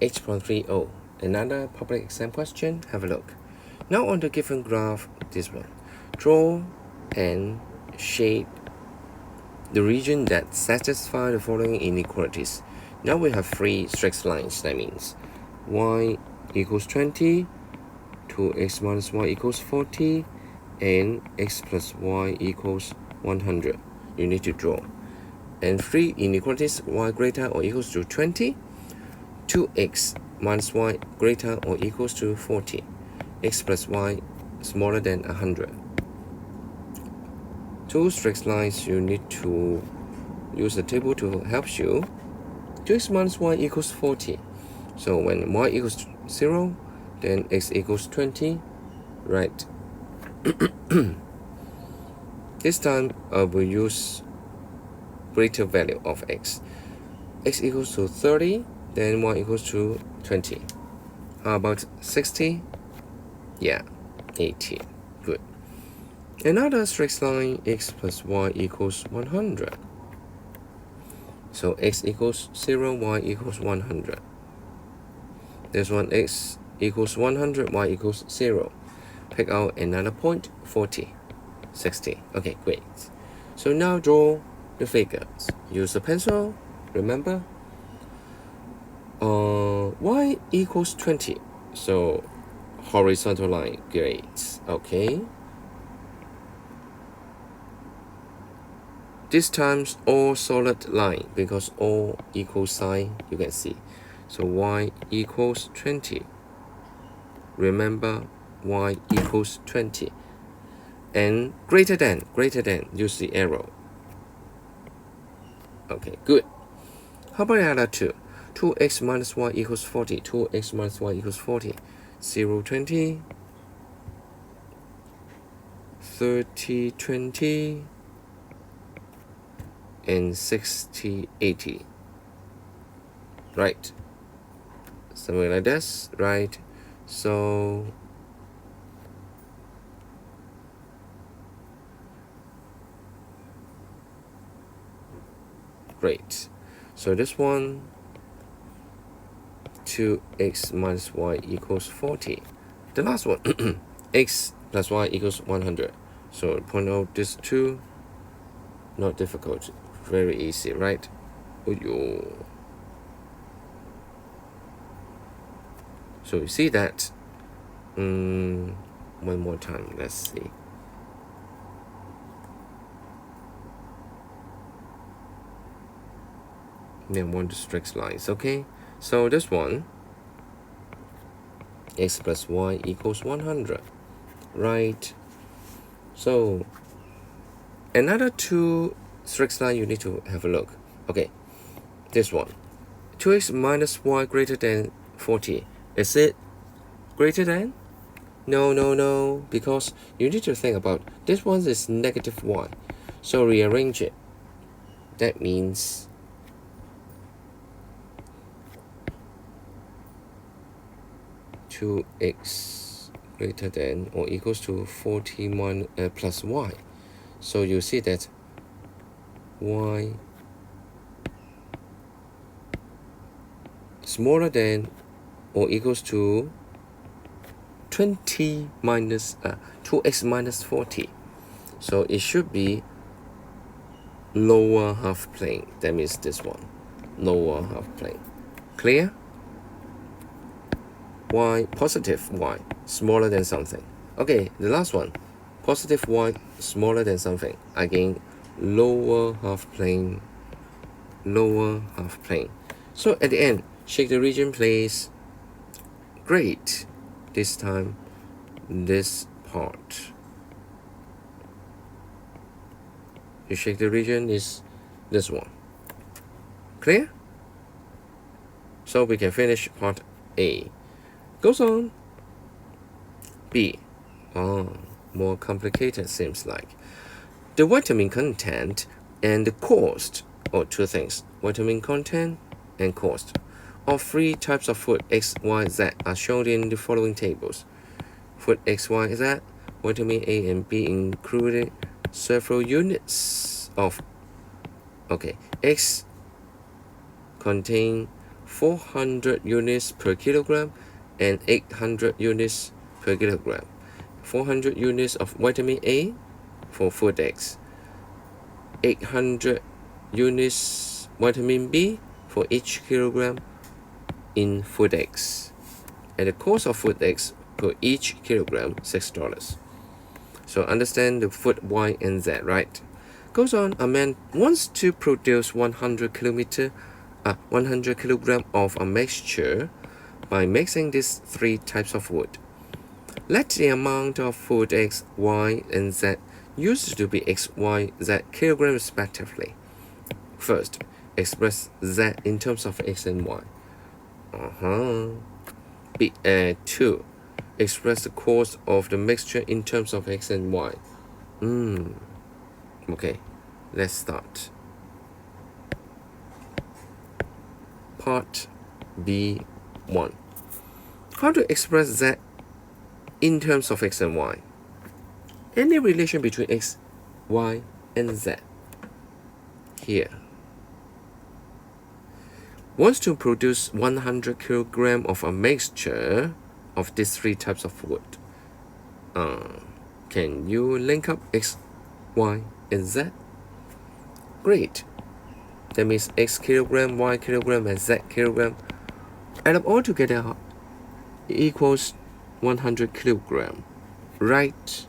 H.30. Another public exam question. Have a look. Now on the given graph, this one. Draw and shade the region that satisfy the following inequalities. Now we have three straight lines. That means y equals 20, 2x minus y equals 40, and x plus y equals 100. You need to draw. And three inequalities: y greater or equals to 20, 2x minus y greater or equals to 40, x plus y smaller than 100. Two straight lines, you need to use the table to help you. 2x minus y equals 40. So when y equals 0, then x equals 20, right? This time I will use greater value of x. X equals to 30, then y equals to 20. How about 60? Yeah, 80. Good. Another straight line, x plus y equals 100. So x equals 0, y equals 100. This one, x equals 100, y equals 0. Pick out another point, 40, 60. Okay, great. So now draw the figures. Use a pencil, remember? Y equals 20. So horizontal line, great. Okay. This time's all solid line because all equal sign you can see. So y equals 20. Remember, y equals 20. And greater than, use the arrow. Okay, good. How about the other two? 2x minus y equals 40. 2x minus y equals 40. 0, 20. 30, 20. And 60, 80. Right. Something like this, right? So great. So this one, 2x minus y equals 40. The last one, x plus y equals 100. So point out this two, not difficult, very easy, right? So you see that. One more time, let's see. Then one straight lines, okay? So this one, x plus y equals 100, right? So another two straight line you need to have a look. Okay, this one, 2x minus y greater than 40. Is it greater than? No, because you need to think about this one is negative y. So rearrange it. That means two x greater than or equals to 40 plus y. So you see that y smaller than or equals to 20 minus 2x minus 40. So it should be lower half plane. That means this one, lower half plane. Clear? Y, positive y, smaller than something. Okay, the last one, positive y, smaller than something. Again, lower half plane, lower half plane. So at the end, shake the region, please. Great. This time, this part. You shake the region is this one. Clear? So we can finish part A. Goes on. B. More complicated seems like. The vitamin content and the cost, or two things, vitamin content and cost, of three types of food X, Y, Z are shown in the following tables. Food X, Y, Z, vitamin A and B included several units of, X contain 400 units per kilogram and 800 units per kilogram. 400 units of vitamin A for food X, 800 units vitamin B for each kilogram in food X, and the cost of food X per each kilogram $6. So understand the food Y and Z, right? Goes on, a man wants to produce 100 kilogram of a mixture by mixing these three types of wood. Let the amount of food X, Y, and Z used to be X, Y, Z kilograms respectively. First, express Z in terms of X and Y. 2. Express the cost of the mixture in terms of X and Y. Okay, let's start. Part B1. How to express Z in terms of X and Y? Any relation between X, Y, and Z. Here. Wants to produce 100 kilogram of a mixture of these three types of wood. Can you link up X, Y, and Z? Great. That means X kilogram, Y kilogram, and Z kilogram. Add up all together equals 100 kilogram, right?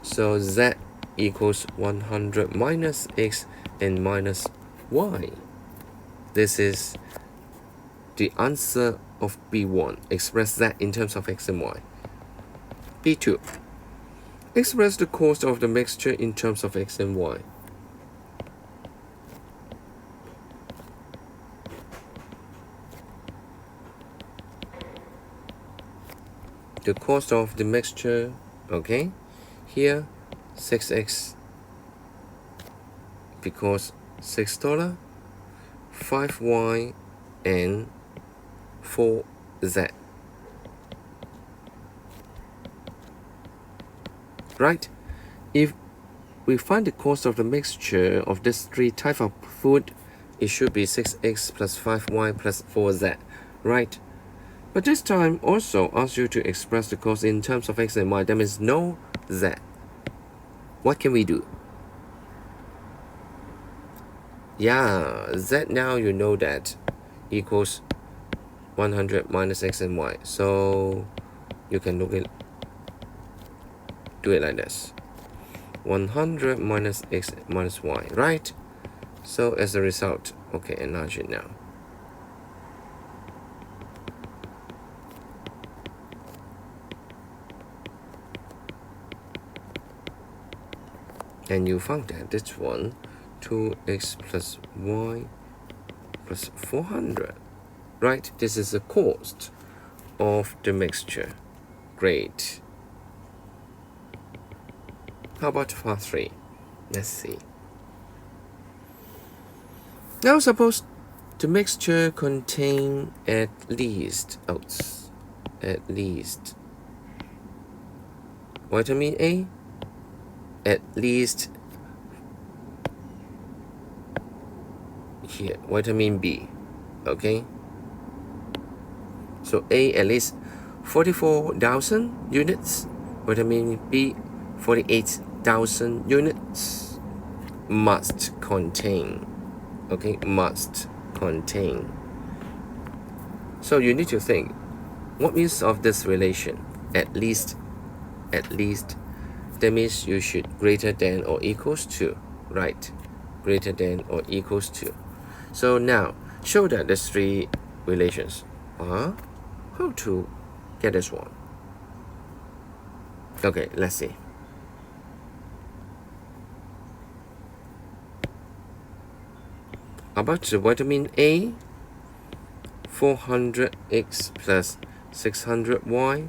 So Z equals 100 minus X and minus Y. This is the answer of B1. Express Z in terms of X and Y. B2. Express the cost of the mixture in terms of X and Y. The cost of the mixture, okay? Here, 6X because $6, 5Y, and 4Z. Right? If we find the cost of the mixture of these three types of food, it should be 6X plus 5Y plus 4Z, right? But this time also asks you to express the cost in terms of X and Y. That means no Z. What can we do? Yeah, Z now you know that equals 100 minus X and Y. So you can do it like this. 100 minus X minus Y, right? So as a result, okay, enlarge it now. And you found that this one, 2x plus y plus 400, right? This is the cost of the mixture. Great. How about part 3? Let's see. Now suppose the mixture contain at least vitamin A, at least here vitamin B, okay? So A at least 44,000 units, vitamin B 48,000 units. Must contain, okay? Must contain. So you need to think, what means of this relation? At least. That means you should greater than or equals to, right? Greater than or equals to. So now, show that there's three relations. How to get this one? Okay, let's see. About the vitamin A, 400X plus 600Y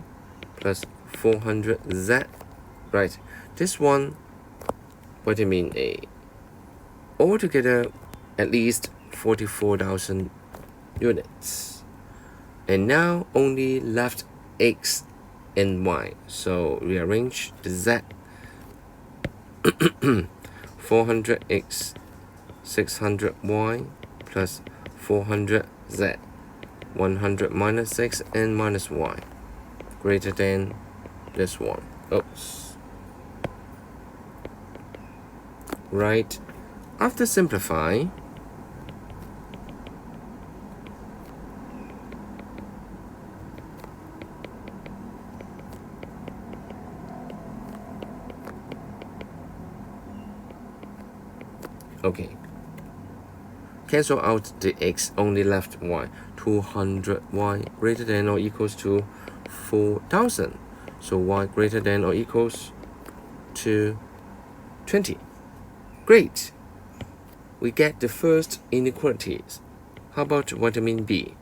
plus 400Z. Right, this one, vitamin A, altogether at least 44,000 units. And now only left X and Y. So rearrange the Z. 400X, 600Y plus 400Z. 100 minus 6 and minus y greater than this one. Oops. Right. After simplify, okay, cancel out the x, only left y. 200y greater than or equals to 4,000. So y greater than or equals to 20. Great. We get the first inequalities. How about vitamin B?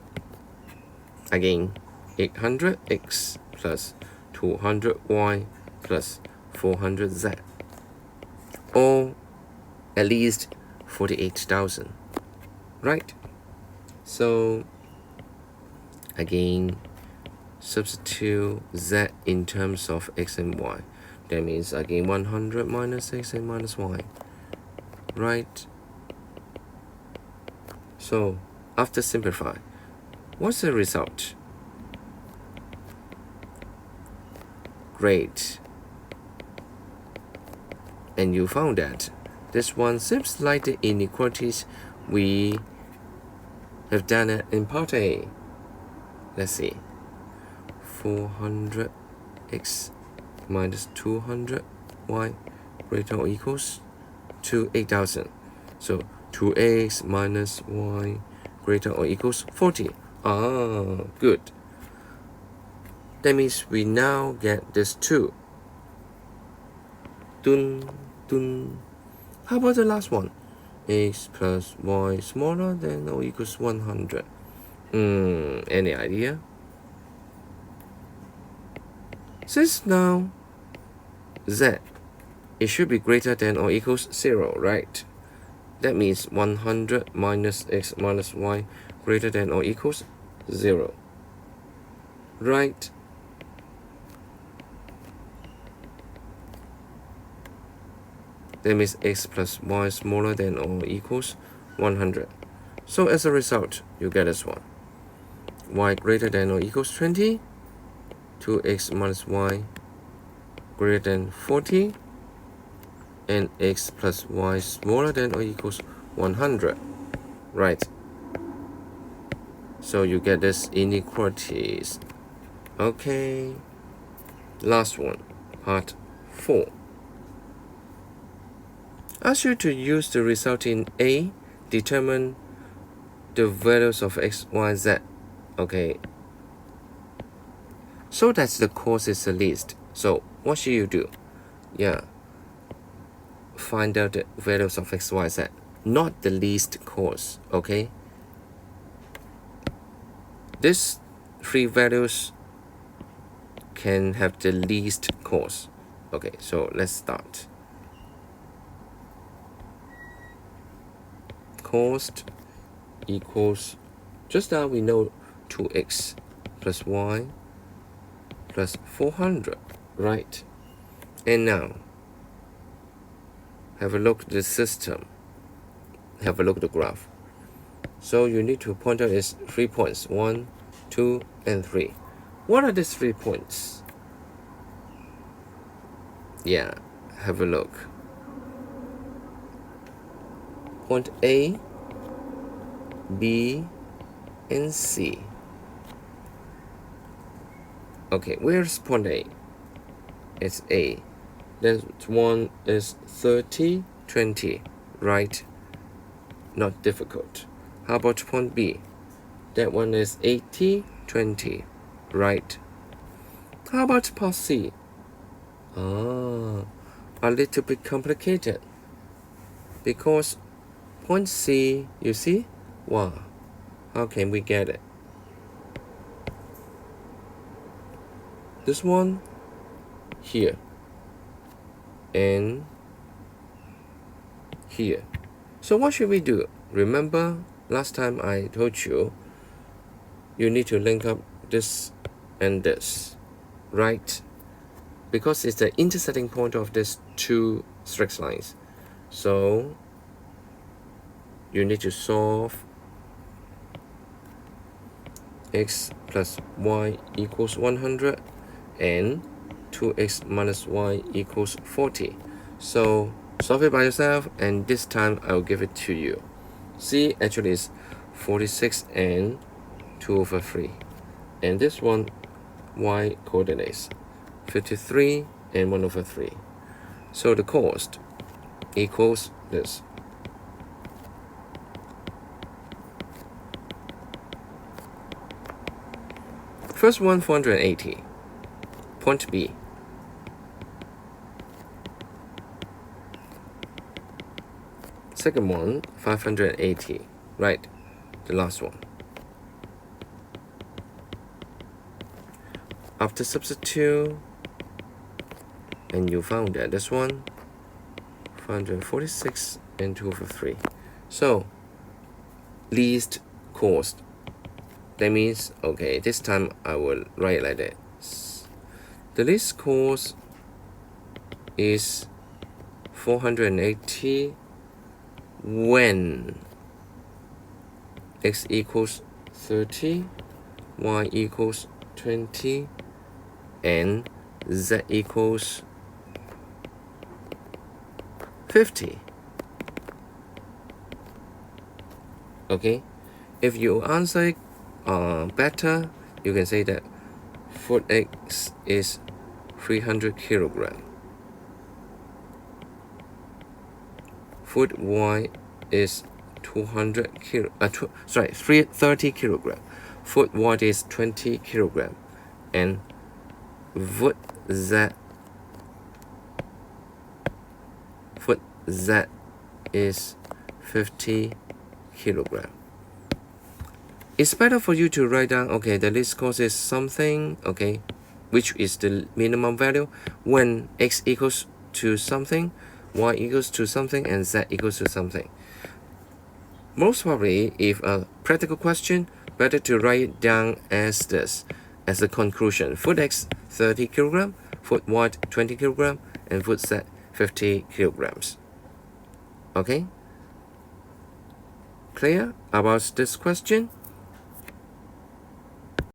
Again, 800x plus 200y plus 400z, or at least 48,000, right? So again, substitute z in terms of x and y. That means again 100 minus x and minus y, right? So after simplify, what's the result? Great. And you found that this one seems like the inequalities we have done it in part A. Let's see. 400x minus 200y greater or equals to 8,000. So 2x minus y greater or equals 40. Ah, good. That means we now get this 2. Dun, dun. How about the last one? X plus y smaller than or equals 100. Any idea? Since now z, it should be greater than or equals 0, right? That means 100 minus x minus y greater than or equals 0, right? That means x plus y smaller than or equals 100. So as a result, you get this one. Y greater than or equals 20, 2x minus y greater than 40, and x plus y smaller than or equals 100, right? So you get this inequalities. Okay, last one, part 4. Ask you to use the result in A, determine the values of x, y, z. Okay, so that the cause is the least. So what should you do? Yeah, find out the values of x, y, z, not the least cause. Okay, these 3 values can have the least cause. Okay, so let's start. Cost equals, just now we know 2x plus y plus 400, right? And now have a look at the system, have a look at the graph. So you need to point out is 3 points, 1, 2, and 3. What are these 3 points? Yeah, have a look. Point A, B, and C. Okay, where's point A? It's A. Then one is 30, 20, right? Not difficult. How about point B? That one is 80, 20, right? How about part C? A little bit complicated. Because point C, you see? Wow, how can we get it? This one here and here. So what should we do? Remember last time I told you, you need to link up this and this, right? Because it's the intersecting point of these 2 straight lines. So you need to solve x plus y equals 100 and 2x minus y equals 40. So solve it by yourself, and this time I'll give it to you. C actually is 46 and 2/3, and this one y coordinates 53 and 1/3. So the cost equals this. First one 480, point B. Second one 580, right, the last one. After substitute, and you found that this one 546 and 2/3. So least cost, that means, okay, this time I will write like this. The least cost is 480 when x equals 30, y equals 20, and z equals 50. Okay, if you answer it better, you can say that foot x is 300 kilogram, foot y is 30 kilogram, foot y is 20 kilogram, and foot z is 50 kilogram. It's better for you to write down, okay, the least cost is something, okay, which is the minimum value when x equals to something, y equals to something, and z equals to something. Most probably, if a practical question, better to write it down as this, as a conclusion. Foot x 30 kilogram, foot y 20 kilogram, and foot z 50 kilograms. Okay? Clear about this question?